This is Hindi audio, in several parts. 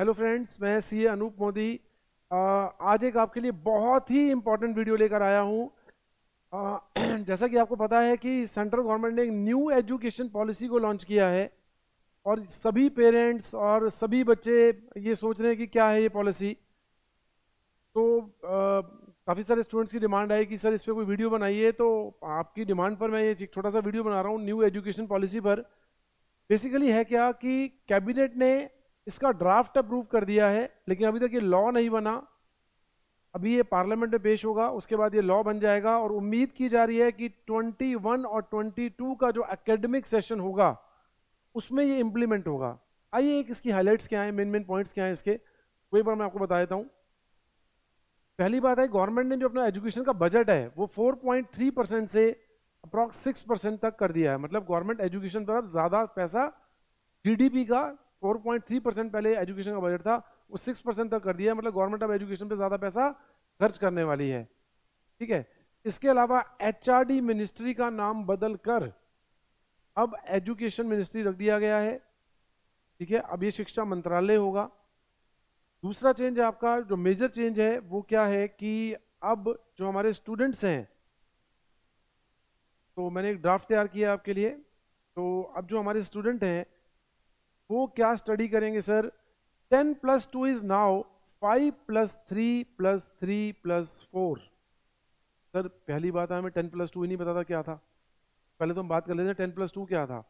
हेलो फ्रेंड्स, मैं सीए अनूप मोदी। आज एक आपके लिए बहुत ही इम्पोर्टेंट वीडियो लेकर आया हूँ। जैसा कि आपको पता है कि सेंट्रल गवर्नमेंट ने एक न्यू एजुकेशन पॉलिसी को लॉन्च किया है और सभी पेरेंट्स और सभी बच्चे ये सोच रहे हैं कि क्या है ये पॉलिसी। तो काफ़ी सारे स्टूडेंट्स की डिमांड आई कि सर इस पर कोई वीडियो बनाइए, तो आपकी डिमांड पर मैं ये एक छोटा सा वीडियो बना रहा हूँ न्यू एजुकेशन पॉलिसी पर। बेसिकली है क्या कि कैबिनेट ने इसका ड्राफ्ट अप्रूव कर दिया है, लेकिन अभी तक ये लॉ नहीं बना। अभी ये पार्लियामेंट में पेश होगा, उसके बाद ये लॉ बन जाएगा और उम्मीद की जा रही है कि 21 और 22 का जो एकेडमिक सेशन होगा उसमें ये इम्प्लीमेंट होगा। आइए एक इसकी हाइलाइट्स क्या है, मेन मेन पॉइंट्स क्या है इसके, वो एक बार मैं आपको बता देता हूँ। पहली बात है, गवर्नमेंट ने जो अपना एजुकेशन का बजट है वो 4.3% से अप्रॉक्स 6% तक कर दिया है। मतलब गवर्नमेंट एजुकेशन पर अब ज़्यादा पैसा, जीडीपी का 4.3% पहले एजुकेशन का बजट था, वो 6% तक कर दिया है। मतलब गवर्नमेंट अब एजुकेशन पे ज़्यादा पैसा खर्च करने वाली है। ठीक है। इसके अलावा एचआरडी मिनिस्ट्री का नाम बदल कर अब एजुकेशन मिनिस्ट्री रख दिया गया है। ठीक है, अब ये शिक्षा मंत्रालय होगा। दूसरा चेंज आपका जो मेजर चेंज है वो क्या है कि अब जो हमारे स्टूडेंट्स हैं, तो मैंने एक ड्राफ्ट तैयार किया आपके लिए। तो अब जो हमारे स्टूडेंट हैं वो क्या स्टडी करेंगे सर? 10+2 is now 5+3+3+4। सर पहली बात है, हमें 10+2 ही नहीं पता था क्या था। पहले तो हम बात कर लेते हैं 10+2 क्या था।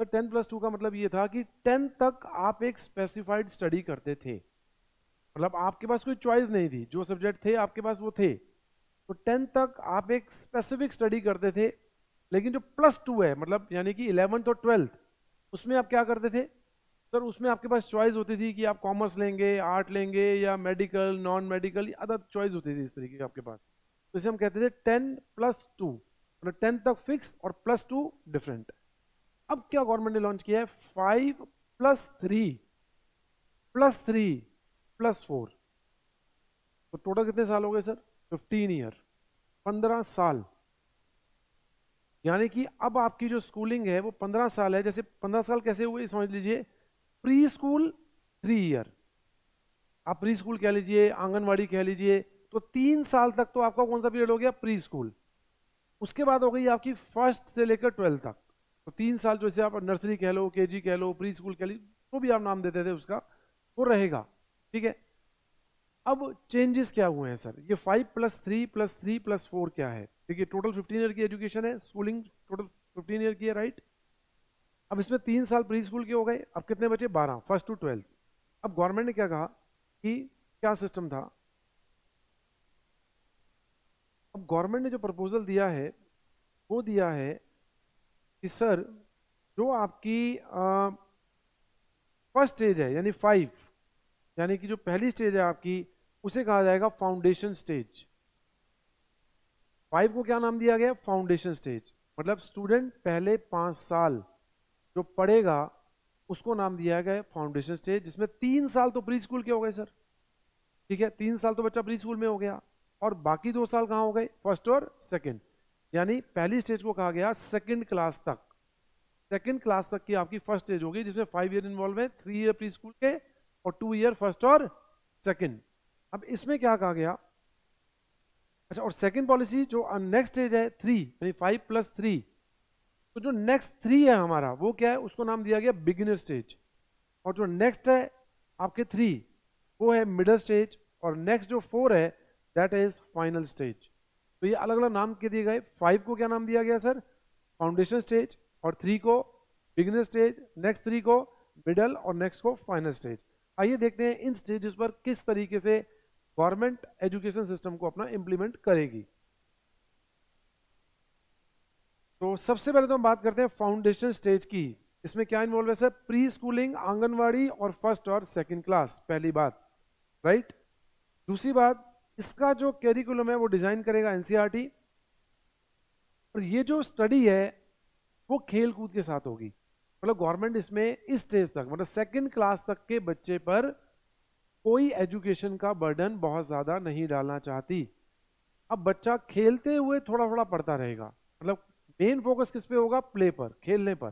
सर 10+2 का मतलब ये था कि 10 तक आप एक स्पेसिफाइड स्टडी करते थे। मतलब आपके पास कोई चॉइस नहीं थी, जो सब्जेक्ट थे आपके पास वो थे। तो 10 तक आप एक स्पेसिफिक स्टडी करते थे। लेकिन जो +2 है, मतलब यानी कि 11th और 12th, उसमें आप क्या करते थे सर? उसमें आपके पास चॉइस होती थी कि आप कॉमर्स लेंगे, आर्ट लेंगे, या medical, non medical, other choice होती थी इस तरीके की आपके पास। तो इसे हम कहते थे 10+2, मतलब 10 तक फिक्स और +2 डिफरेंट। अब क्या गवर्नमेंट ने लॉन्च किया है? 5+3+3+4। तो टोटल कितने साल हो गए सर? 15 ईयर, 15 साल। यानी कि अब आपकी जो स्कूलिंग है वो 15 साल है। जैसे 15 साल कैसे हुए समझ लीजिए। प्री स्कूल 3 ईयर, आप प्री स्कूल कह लीजिए, आंगनवाड़ी कह लीजिए, तो 3 साल तक तो आपका कौन सा पीरियड हो गया? Pre school. उसके बाद हो गई आपकी फर्स्ट से लेकर 12th तक। तो 3 साल, जैसे आप नर्सरी कह लो, केजी कह लो, प्री स्कूल कह लो, तो भी आप नाम देते थे उसका, वो रहेगा। ठीक है। अब चेंजेस क्या हुए हैं सर? ये 5+3+3+4 क्या है? देखिए टोटल 15 ईयर की एजुकेशन है, स्कूलिंग टोटल 15 ईयर की है, राइट। अब इसमें 3 साल प्री स्कूल के हो गए, अब कितने बचे? 12, फर्स्ट टू 12th। अब गवर्नमेंट ने क्या कहा कि क्या सिस्टम था? अब गवर्नमेंट ने जो प्रपोजल दिया है वो दिया है कि सर जो आपकी फर्स्ट स्टेज है यानी 5, यानी कि जो पहली स्टेज है आपकी, उसे कहा जाएगा फाउंडेशन स्टेज। 5 को क्या नाम दिया गया? Foundation stage. मतलब स्टूडेंट पहले 5 साल जो पढ़ेगा उसको नाम दिया गया फाउंडेशन स्टेज, जिसमें 3 साल तो प्री स्कूल के हो गए सर। ठीक है, 3 साल तो बच्चा प्री स्कूल में हो गया, और बाकी 2 साल कहाँ हो गए? फर्स्ट और सेकंड। यानी पहली स्टेज को कहा गया सेकंड क्लास तक। सेकंड क्लास तक की आपकी फर्स्ट स्टेज होगी, जिसमें 5 ईयर इन्वॉल्व है, 3 ईयर प्री स्कूल के और 2 ईयर फर्स्ट और सेकंड। अब इसमें क्या कहा गया? अच्छा, और सेकंड पॉलिसी जो नेक्स्ट स्टेज है 3, यानी 5+3, तो जो नेक्स्ट 3 है हमारा वो क्या है? उसको नाम दिया गया बिगिनर स्टेज। और जो नेक्स्ट है आपके 3, वो है मिडल स्टेज, और नेक्स्ट जो 4 है दैट इज फाइनल स्टेज। तो ये अलग अलग नाम के दिए गए। 5 को क्या नाम दिया गया सर? फाउंडेशन स्टेज, और 3 को बिगिनर स्टेज, नेक्स्ट 3 को मिडल, और नेक्स्ट को फाइनल स्टेज। आइए देखते हैं इन स्टेजेस पर किस तरीके से गवर्नमेंट एजुकेशन सिस्टम को अपना इंप्लीमेंट करेगी। तो सबसे पहले तो हम बात करते हैं फाउंडेशन स्टेज की। इसमें क्या इन्वॉल्व है सर? प्री स्कूलिंग, आंगनवाड़ी और फर्स्ट और सेकंड क्लास, पहली बात, राइट। दूसरी बात, इसका जो कैरिकुलम है वो डिजाइन करेगा एनसीईआरटी, और ये जो स्टडी है वो खेल कूद के साथ होगी। मतलब गवर्नमेंट इसमें इस स्टेज तक, मतलब सेकंड क्लास तक के बच्चे पर कोई एजुकेशन का बर्डन बहुत ज्यादा नहीं डालना चाहती। अब बच्चा खेलते हुए थोड़ा थोड़ा पढ़ता रहेगा। मतलब मेन फोकस किस पे होगा? प्ले पर, खेलने पर।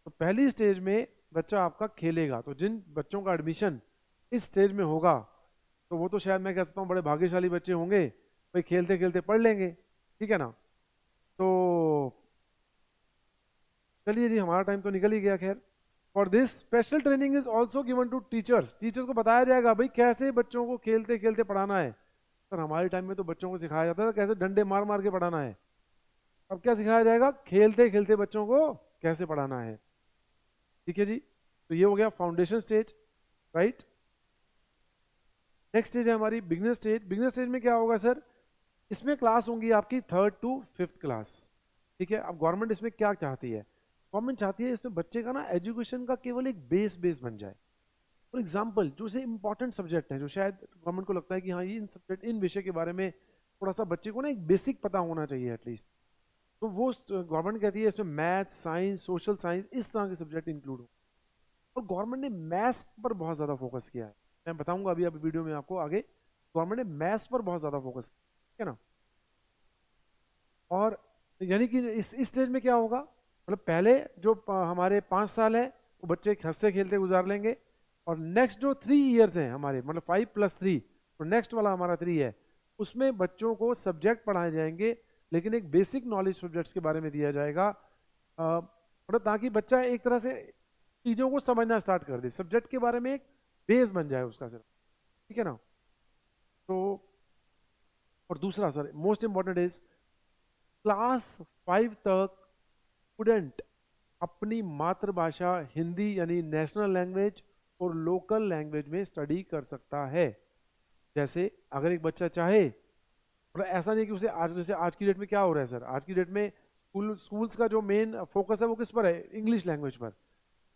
तो पहली स्टेज में बच्चा आपका खेलेगा। तो जिन बच्चों का एडमिशन इस स्टेज में होगा तो वो तो शायद मैं कह सकता हूँ बड़े भाग्यशाली बच्चे होंगे, भाई खेलते खेलते पढ़ लेंगे, ठीक है ना। तो चलिए जी, हमारा टाइम तो निकल ही गया। खैर, for this special training is also given to teachers, teachers को बताया जाएगा भाई कैसे बच्चों को खेलते खेलते पढ़ाना है। सर हमारे टाइम में तो बच्चों को सिखाया जाता था कैसे डंडे मार मार के पढ़ाना है, अब क्या सिखाया जाएगा, खेलते खेलते बच्चों को कैसे पढ़ाना है। ठीक है जी, तो ये हो गया foundation stage, right. Next stage है हमारी बिगनर स्टेज। बिगनर स्टेज में क्या होगा सर, इसमें क्लास होंगी आपकी 3rd to 5th क्लास। ठीक है, अब गवर्नमेंट इसमें क्या चाहती है, गवर्नमेंट चाहती है इसमें बच्चे का ना एजुकेशन का केवल एक बेस बन जाए। फॉर एग्जाम्पल, जो से इंपॉर्टेंट सब्जेक्ट हैं, जो शायद गवर्नमेंट को लगता है कि हाँ ये इन सब्जेक्ट इन विषय के बारे में थोड़ा सा बच्चे को ना एक बेसिक पता होना चाहिए एटलीस्ट, तो वो गवर्नमेंट कहती है इसमें मैथ, साइंस, सोशल साइंस, इस तरह के सब्जेक्ट इंक्लूड हो। और गवर्नमेंट ने मैथ्स पर बहुत ज़्यादा फोकस किया है, मैं बताऊंगा अभी वीडियो में आपको आगे। गवर्नमेंट ने मैथ्स पर बहुत ज़्यादा फोकस किया, ठीक है ना। और यानी कि इस स्टेज में क्या होगा, मतलब पहले जो हमारे 5 साल है वो बच्चे हंसते खेलते गुजार लेंगे, और नेक्स्ट जो 3 ईयर्स हैं हमारे, मतलब 5+3, तो नेक्स्ट वाला हमारा 3 है, उसमें बच्चों को सब्जेक्ट पढ़ाए जाएंगे, लेकिन एक बेसिक नॉलेज सब्जेक्ट्स के बारे में दिया जाएगा, मतलब ताकि बच्चा एक तरह से चीज़ों को समझना स्टार्ट कर दे, सब्जेक्ट के बारे में एक बेस बन जाए उसका सिर्फ, ठीक है ना। तो और दूसरा sir most important is class 5 तक स्टूडेंट अपनी मातृभाषा हिंदी यानी नेशनल लैंग्वेज और लोकल लैंग्वेज में स्टडी कर सकता है। जैसे अगर एक बच्चा चाहे, मतलब ऐसा नहीं कि उसे आज, जैसे आज की डेट में क्या हो रहा है सर, आज की डेट में स्कूल्स का जो मेन फोकस है वो किस पर है, इंग्लिश लैंग्वेज पर।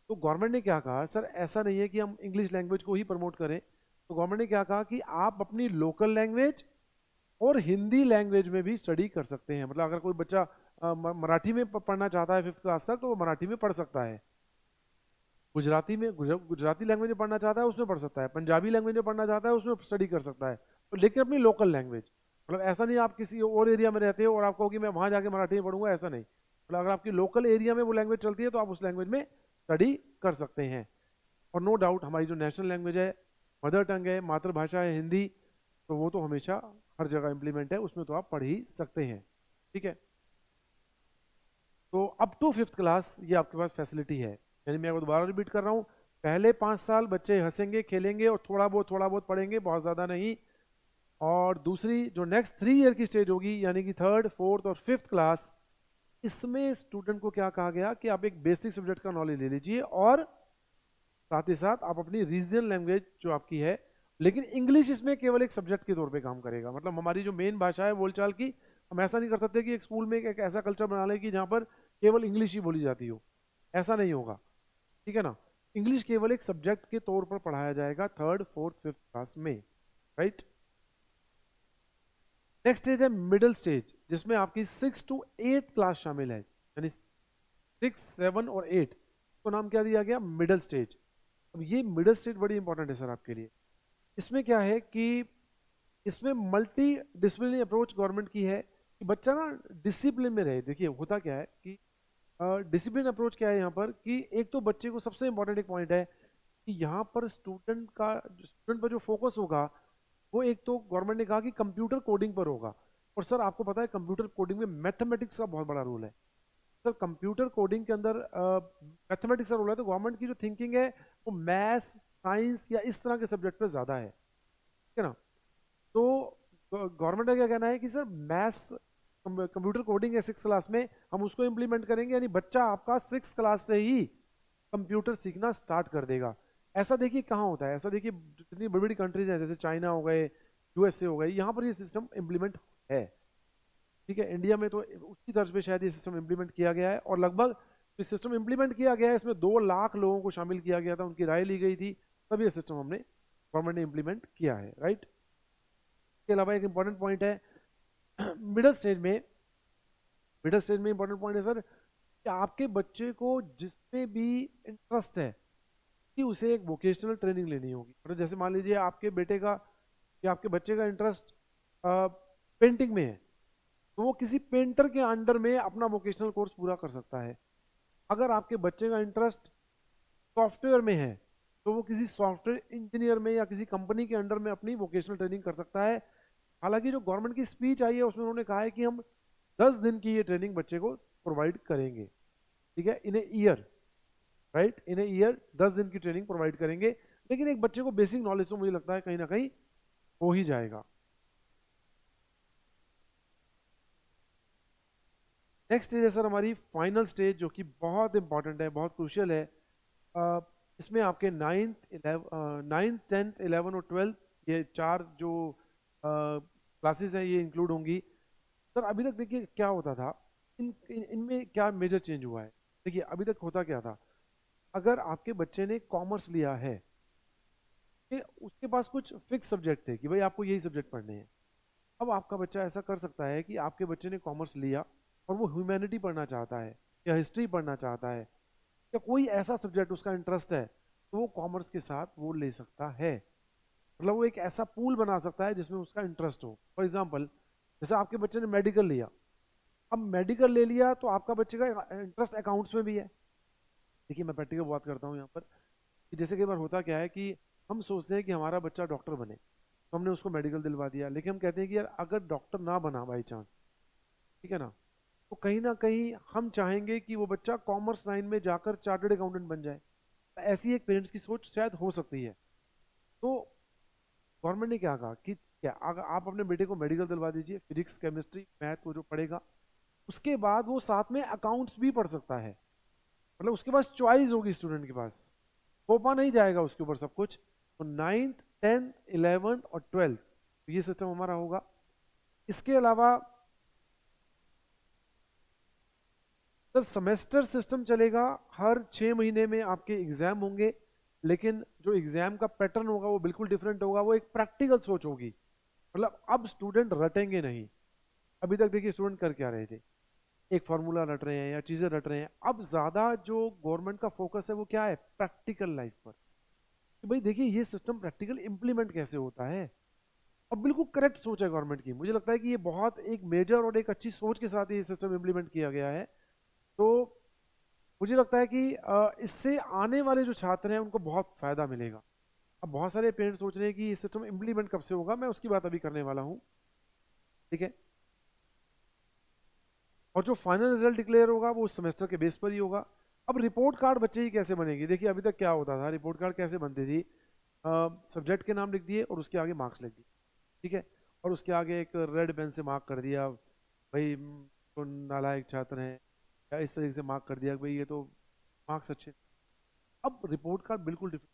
तो गवर्नमेंट ने क्या कहा सर, ऐसा नहीं है कि हम इंग्लिश लैंग्वेज को ही प्रमोट करें, तो गवर्नमेंट ने क्या कहा कि आप अपनी लोकल लैंग्वेज और हिंदी लैंग्वेज में भी स्टडी कर सकते हैं। मतलब अगर कोई बच्चा मराठी में पढ़ना चाहता है 5th क्लास तक, तो वो मराठी में पढ़ सकता है, गुजराती में गुजराती लैंग्वेज में पढ़ना चाहता है उसमें पढ़ सकता है, पंजाबी लैंग्वेज में पढ़ना चाहता है उसमें स्टडी कर सकता है, तो लेकिन अपनी लोकल लैंग्वेज। मतलब ऐसा नहीं आप किसी और एरिया में रहते हो और आप कहो कि मैं वहां जाके मराठी में पढ़ूंगा, ऐसा नहीं। मतलब अगर आपकी लोकल एरिया में वो लैंग्वेज चलती है तो आप उस लैंग्वेज में स्टडी कर सकते हैं। और नो डाउट हमारी जो नेशनल लैंग्वेज है, मदर टंग है, मातृभाषा है हिंदी, तो वो तो हमेशा हर जगह इंप्लीमेंट है, उसमें तो आप पढ़ ही सकते हैं, ठीक है। तो अप टू 5th क्लास ये आपके पास फैसिलिटी है। यानी मैं दोबारा रिपीट कर रहा हूँ, पहले 5 साल बच्चे हंसेंगे खेलेंगे और थोड़ा बहुत पढ़ेंगे, बहुत ज़्यादा नहीं। और दूसरी जो नेक्स्ट 3 ईयर की स्टेज होगी, यानी कि 3rd, 4th और 5th क्लास, इसमें स्टूडेंट को क्या कहा गया कि आप एक बेसिक सब्जेक्ट का नॉलेज ले लीजिए, और साथ ही साथ आप अपनी रीजनल लैंग्वेज जो आपकी है, लेकिन इंग्लिश इसमें केवल एक सब्जेक्ट के तौर पे काम करेगा। मतलब हमारी जो मेन भाषा है बोलचाल की, हम ऐसा नहीं कर सकते कि एक स्कूल में एक ऐसा कल्चर बना लें कि जहाँ पर केवल इंग्लिश ही बोली जाती हो, ऐसा नहीं होगा, ठीक है ना। इंग्लिश केवल एक सब्जेक्ट के तौर पर पढ़ाया जाएगा 3rd, 4th, 5th क्लास में, राइट। नेक्स्ट स्टेज है मिडिल स्टेज, जिसमें आपकी 6 to 8 क्लास शामिल है, यानी 6, 7 और 8 को नाम क्या दिया गया, मिडिल स्टेज। अब ये मिडिल स्टेज बड़ी इंपॉर्टेंट है सर आपके लिए। इसमें क्या है कि इसमें मल्टी डिसिप्लिनरी अप्रोच गवर्नमेंट की है कि बच्चा ना डिसिप्लिन में रहे। देखिए होता क्या है कि डिसिप्लिन अप्रोच क्या है यहाँ पर, कि एक तो बच्चे को सबसे इंपॉर्टेंट एक पॉइंट है कि यहाँ पर स्टूडेंट पर जो फोकस होगा वो एक तो गवर्नमेंट ने कहा कि कंप्यूटर कोडिंग पर होगा। और सर आपको पता है कंप्यूटर कोडिंग में मैथमेटिक्स का बहुत बड़ा रोल है। सर कंप्यूटर कोडिंग के अंदर मैथमेटिक्स का रोल है, तो गवर्नमेंट की जो थिंकिंग है वो मैथ्स, साइंस या इस तरह के सब्जेक्ट पे ज़्यादा है, ठीक है ना। तो गवर्नमेंट का क्या कहना है कि सर मैथ्स, कंप्यूटर कोडिंग है 6th क्लास में, हम उसको इम्प्लीमेंट करेंगे, यानी बच्चा आपका 6th क्लास से ही कंप्यूटर सीखना स्टार्ट कर देगा। ऐसा देखिए कहाँ होता है, ऐसा देखिए जितनी बड़ी बड़ी कंट्रीज हैं जैसे चाइना हो गए, यूएसए हो गए, यहाँ पर ये सिस्टम इम्प्लीमेंट है, ठीक है। इंडिया में तो उसी तर्ज पे शायद ये सिस्टम इम्प्लीमेंट किया गया है, और लगभग इस सिस्टम इम्प्लीमेंट किया गया है इसमें 2 लाख लोगों को शामिल किया गया था, उनकी राय ली गई थी, तब ये सिस्टम हमने गवर्नमेंट ने इम्प्लीमेंट किया है, राइट। इसके अलावा एक इंपॉर्टेंट पॉइंट है मिडिल स्टेज में, इंपॉर्टेंट पॉइंट है सर कि आपके बच्चे को जिसमें भी इंटरेस्ट है कि उसे एक वोकेशनल ट्रेनिंग लेनी होगी। मतलब जैसे मान लीजिए आपके बेटे का या आपके बच्चे का इंटरेस्ट पेंटिंग में है, तो वो किसी पेंटर के अंडर में अपना वोकेशनल कोर्स पूरा कर सकता है। अगर आपके बच्चे का इंटरेस्ट सॉफ्टवेयर में है, तो वो किसी सॉफ्टवेयर इंजीनियर में या किसी कंपनी के अंडर में अपनी वोकेशनल ट्रेनिंग कर सकता है। हालांकि जो गवर्नमेंट की स्पीच आई है उसमें उन्होंने कहा है कि हम 10 दिन की ये ट्रेनिंग बच्चे को प्रोवाइड करेंगे, ठीक है, in a year, right, in a year 10 दिन की ट्रेनिंग प्रोवाइड करेंगे। लेकिन एक बच्चे को बेसिक नॉलेज तो मुझे लगता है कहीं ना कहीं हो ही जाएगा। नेक्स्ट स्टेज है सर हमारी फाइनल स्टेज, जो कि बहुत इंपॉर्टेंट है, बहुत क्रूशियल है। अ, इसमें आपके नाइन्थ 10th 11 और 12th ये चार जो क्लासेस हैं ये इंक्लूड होंगी। सर अभी तक देखिए क्या होता था, इनमें क्या मेजर चेंज हुआ है। देखिए अभी तक होता क्या था, अगर आपके बच्चे ने कॉमर्स लिया है कि उसके पास कुछ फिक्स सब्जेक्ट थे कि भाई आपको यही सब्जेक्ट पढ़ने हैं। अब आपका बच्चा ऐसा कर सकता है कि आपके बच्चे ने कॉमर्स लिया और वो ह्यूमैनिटी पढ़ना चाहता है या हिस्ट्री पढ़ना चाहता है या कोई ऐसा सब्जेक्ट उसका इंटरेस्ट है, तो वो कॉमर्स के साथ वो ले सकता है। मतलब वो एक ऐसा पूल बना सकता है जिसमें उसका इंटरेस्ट हो। फॉर एग्जाम्पल, जैसे आपके बच्चे ने मेडिकल लिया, अब मेडिकल ले लिया तो आपका बच्चे का इंटरेस्ट अकाउंट्स में भी है। देखिए मैं प्रैक्टिकल बात करता हूँ यहाँ पर, कि जैसे कई बार होता क्या है कि हम सोचते हैं कि हमारा बच्चा डॉक्टर बने, तो हमने उसको मेडिकल दिलवा दिया, लेकिन हम कहते हैं कि यार अगर डॉक्टर ना बना बाई चांस, ठीक है ना, तो कहीं ना कहीं हम चाहेंगे कि वो बच्चा कॉमर्स लाइन में जाकर चार्टर्ड अकाउंटेंट बन जाए। ऐसी एक पेरेंट्स की सोच शायद हो सकती है। तो गवर्नमेंट ने क्या कहा कि क्या अगर आप अपने बेटे को मेडिकल दिलवा दीजिए, फिजिक्स केमिस्ट्री मैथ वो जो पढ़ेगा, उसके बाद वो साथ में अकाउंट्स भी पढ़ सकता है। मतलब उसके पास चॉइस होगी स्टूडेंट के पास, थोपा नहीं जाएगा उसके ऊपर सब कुछ। तो 9th 10th 11th और 12th तो ये सिस्टम हमारा होगा। इसके अलावा सर सेमेस्टर सिस्टम चलेगा, हर 6 महीने में आपके एग्जाम होंगे, लेकिन जो एग्जाम का पैटर्न होगा वो बिल्कुल डिफरेंट होगा, वो एक प्रैक्टिकल सोच होगी। मतलब अब स्टूडेंट रटेंगे नहीं। अभी तक देखिए स्टूडेंट कर क्या रहे थे, एक फार्मूला रट रहे हैं या चीजें रट रहे हैं। अब ज्यादा जो गवर्नमेंट का फोकस है वो क्या है, प्रैक्टिकल लाइफ पर, कि भाई देखिए ये सिस्टम प्रैक्टिकल इंप्लीमेंट कैसे होता है। अब बिल्कुल करेक्ट सोच है गवर्नमेंट की, मुझे लगता है कि ये बहुत एक मेजर और एक अच्छी सोच के साथ ये सिस्टम इंप्लीमेंट किया गया है। तो मुझे लगता है कि इससे आने वाले जो छात्र हैं उनको बहुत फायदा मिलेगा। अब बहुत सारे पेरेंट्स सोच रहे हैं कि ये सिस्टम इंप्लीमेंट कब से होगा, मैं उसकी बात अभी करने वाला हूँ, ठीक है। और जो फाइनल रिजल्ट डिक्लेयर होगा वो उस सेमेस्टर के बेस पर ही होगा। अब रिपोर्ट कार्ड बच्चे की कैसे बनेगी, देखिए अभी तक क्या होता था, रिपोर्ट कार्ड कैसे बनती थी, सब्जेक्ट के नाम लिख दिए और उसके आगे मार्क्स लिख दिए, ठीक है, और उसके आगे एक रेड पेन से मार्क कर दिया भाई तो नालायक छात्र हैं, या इस तरीके से मार्क कर दिया भाई ये तो मार्क्स अच्छे। अब रिपोर्ट कार्ड बिल्कुल डिफरेंट।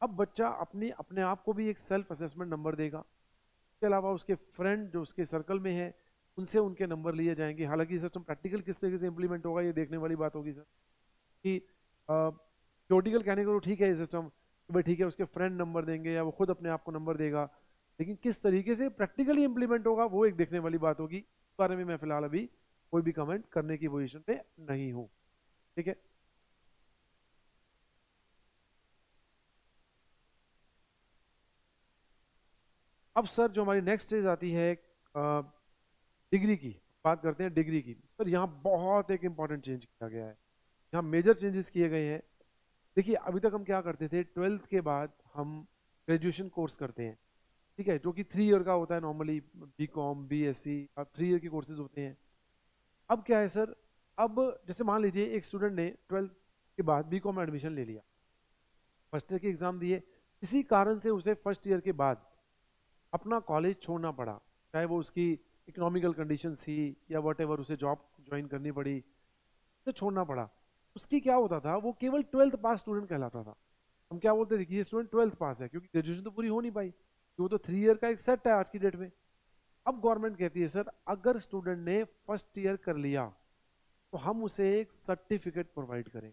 अब बच्चा अपनी अपने आप को भी एक सेल्फ असेसमेंट नंबर देगा, इसके अलावा उसके फ्रेंड जो उसके सर्कल में है उनसे उनके नंबर लिए जाएंगे। हालांकि सिस्टम प्रैक्टिकल किस तरीके से इंप्लीमेंट होगा ये देखने वाली बात होगी सर, कि थ्योरेटिकल कहने को तो ठीक है ये सिस्टम, भाई ठीक है उसके फ्रेंड नंबर देंगे या वो खुद अपने आप को नंबर देगा, लेकिन किस तरीके से प्रैक्टिकली इंप्लीमेंट होगा वो एक देखने वाली बात होगी। इस बारे में मैं फिलहाल अभी कोई भी कमेंट करने की पोजीशन पे नहीं हूँ, ठीक है। अब सर जो हमारी नेक्स्ट स्टेज आती है डिग्री की, बात करते हैं डिग्री की। सर यहाँ बहुत एक इंपॉर्टेंट चेंज किया गया है, यहाँ मेजर चेंजेस किए गए हैं। देखिए अभी तक हम क्या करते थे, 12th के बाद हम ग्रेजुएशन कोर्स करते हैं, ठीक है, जो कि 3 ईयर का होता है normally, B com B S C, अब 3 ईयर के कोर्सेज होते हैं। अब क्या है सर, अब जैसे मान लीजिए एक स्टूडेंट ने 12th के बाद बी कॉम में एडमिशन ले लिया, फर्स्ट ईयर के एग्जाम दिए, किसी कारण से उसे फर्स्ट ईयर के बाद अपना कॉलेज छोड़ना पड़ा, चाहे वो उसकी इकोनॉमिकल कंडीशन थी या वट एवर, उसे जॉब ज्वाइन करनी पड़ी, उसे छोड़ना पड़ा। उसकी क्या होता था, वो केवल 12th पास स्टूडेंट कहलाता था। हम क्या बोलते थे कि ये स्टूडेंट 12th पास है, क्योंकि ग्रेजुएशन तो पूरी हो नहीं पाई, कि वो तो 3 ईयर का एक सेट है आज की डेट में। अब गवर्नमेंट कहती है सर अगर स्टूडेंट ने फर्स्ट ईयर कर लिया तो हम उसे एक सर्टिफिकेट प्रोवाइड करें,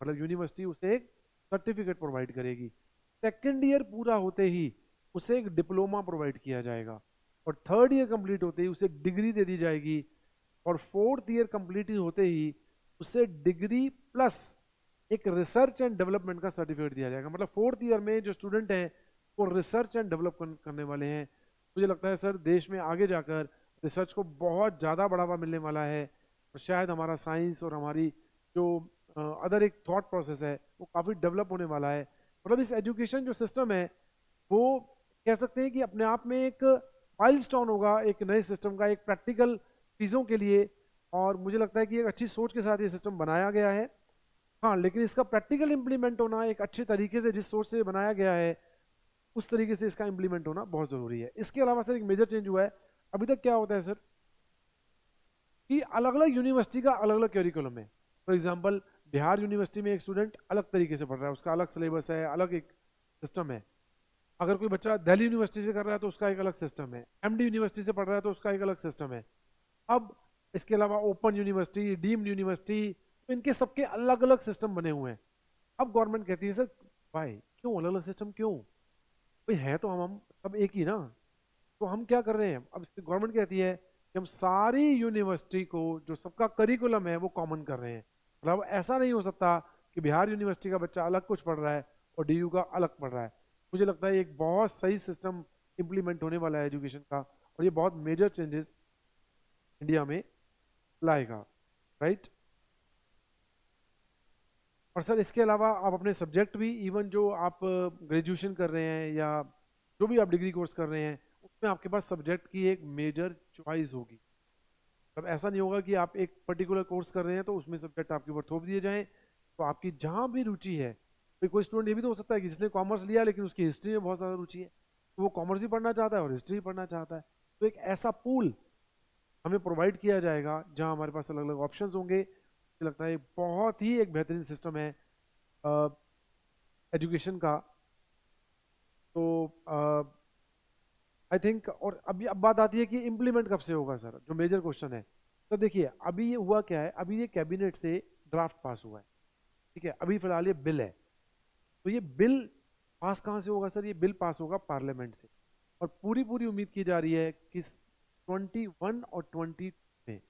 मतलब यूनिवर्सिटी उसे एक सर्टिफिकेट प्रोवाइड करेगी। सेकेंड ईयर पूरा होते ही उसे एक डिप्लोमा प्रोवाइड किया जाएगा, और थर्ड ईयर कंप्लीट होते ही उसे डिग्री दे दी जाएगी, और फोर्थ ईयर कंप्लीट होते ही उसे डिग्री प्लस एक रिसर्च एंड डेवलपमेंट का सर्टिफिकेट दिया जाएगा। मतलब फोर्थ ईयर में जो स्टूडेंट हैं वो रिसर्च एंड डेवलप करने वाले हैं। मुझे लगता है सर देश में आगे जाकर रिसर्च को बहुत ज़्यादा बढ़ावा मिलने वाला है, और शायद हमारा साइंस और हमारी जो अदर एक थॉट प्रोसेस है वो काफ़ी डेवलप होने वाला है। मतलब इस एजुकेशन जो सिस्टम है वो कह सकते हैं कि अपने आप में एक माइलस्टोन होगा एक नए सिस्टम का, एक प्रैक्टिकल चीज़ों के लिए। और मुझे लगता है कि एक अच्छी सोच के साथ ये सिस्टम बनाया गया है। हाँ, लेकिन इसका प्रैक्टिकल इम्प्लीमेंट होना एक अच्छे तरीके से, जिस सोच से बनाया गया है उस तरीके से इसका इम्प्लीमेंट होना बहुत ज़रूरी है। इसके अलावा सर एक मेजर चेंज हुआ है। अभी तक क्या होता है सर कि अलग अलग यूनिवर्सिटी का अलग अलग करिकुलम है। फॉर एग्जांपल बिहार यूनिवर्सिटी में एक स्टूडेंट अलग तरीके से पढ़ रहा है, उसका अलग सिलेबस है, अलग एक सिस्टम है। अगर कोई बच्चा दिल्ली यूनिवर्सिटी से कर रहा है तो उसका एक अलग सिस्टम है, एमडी यूनिवर्सिटी से पढ़ रहा है तो उसका एक अलग सिस्टम है। अब इसके अलावा ओपन यूनिवर्सिटी, डीम्ड यूनिवर्सिटी, तो इनके सबके अलग अलग सिस्टम बने हुए हैं। अब गवर्नमेंट कहती है सर भाई क्यों अलग अलग सिस्टम क्यों, भाई है तो हम सब एक ही ना। तो हम क्या कर रहे हैं, अब गवर्नमेंट कहती है कि हम सारी यूनिवर्सिटी को जो सबका करिकुलम है वो कॉमन कर रहे हैं। मतलब ऐसा नहीं हो सकता कि बिहार यूनिवर्सिटी का बच्चा अलग कुछ पढ़ रहा है और डीयू का अलग पढ़ रहा है। मुझे लगता है एक बहुत सही सिस्टम इम्प्लीमेंट होने वाला है एजुकेशन का, और ये बहुत मेजर चेंजेस इंडिया में लाएगा, राइट। और सर इसके अलावा आप अपने सब्जेक्ट भी, इवन जो आप ग्रेजुएशन कर रहे हैं या जो भी आप डिग्री कोर्स कर रहे हैं, उसमें आपके पास सब्जेक्ट की एक मेजर चॉइस होगी। अब ऐसा नहीं होगा कि आप एक पर्टिकुलर कोर्स कर रहे हैं तो उसमें सब्जेक्ट आपके ऊपर थोप दिए जाएं। तो आपकी जहाँ भी रुचि है, तो कोई स्टूडेंट ये भी तो हो सकता है कि जिसने कॉमर्स लिया लेकिन उसकी हिस्ट्री में बहुत ज़्यादा रुचि है, तो वो कॉमर्स भी पढ़ना चाहता है और हिस्ट्री भी पढ़ना चाहता है। तो एक ऐसा पूल हमें प्रोवाइड किया जाएगा जहाँ हमारे पास अलग अलग ऑप्शन होंगे। मुझे लगता है बहुत ही एक बेहतरीन सिस्टम है एजुकेशन का। तो आई थिंक, और अभी अब बात आती है कि इम्प्लीमेंट कब से होगा सर, जो मेजर क्वेश्चन है। तो देखिए अभी ये हुआ क्या है, अभी ये कैबिनेट से ड्राफ्ट पास हुआ है, ठीक है, अभी फिलहाल ये बिल है। तो ये बिल पास कहाँ से होगा सर, ये बिल पास होगा पार्लियामेंट से। और पूरी पूरी उम्मीद की जा रही है कि 21 और 20 में,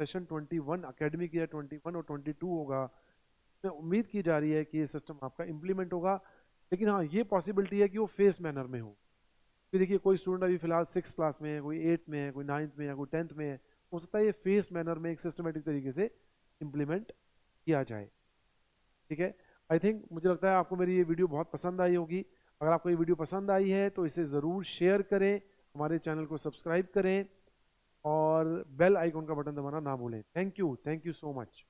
सेशन 21 अकेडमिक ईयर 21 और 22 होगा, में उम्मीद की जा रही है कि ये सिस्टम आपका इम्प्लीमेंट होगा। लेकिन हाँ, ये पॉसिबिलिटी है कि वो फेस मैनर में हो। कि देखिए कोई स्टूडेंट अभी फिलहाल 6 क्लास में है, कोई 8 में है, कोई 9th में है, कोई 10th में है, हो सकता है ये फेस मैनर में एक सिस्टमेटिक तरीके से इम्प्लीमेंट किया जाए, ठीक है। आई थिंक, मुझे लगता है आपको मेरी ये वीडियो बहुत पसंद आई होगी। अगर आपको ये वीडियो पसंद आई है तो इसे ज़रूर शेयर करें, हमारे चैनल को सब्सक्राइब करें और बेल आइकॉन का बटन दबाना ना भूलें। Thank you so much.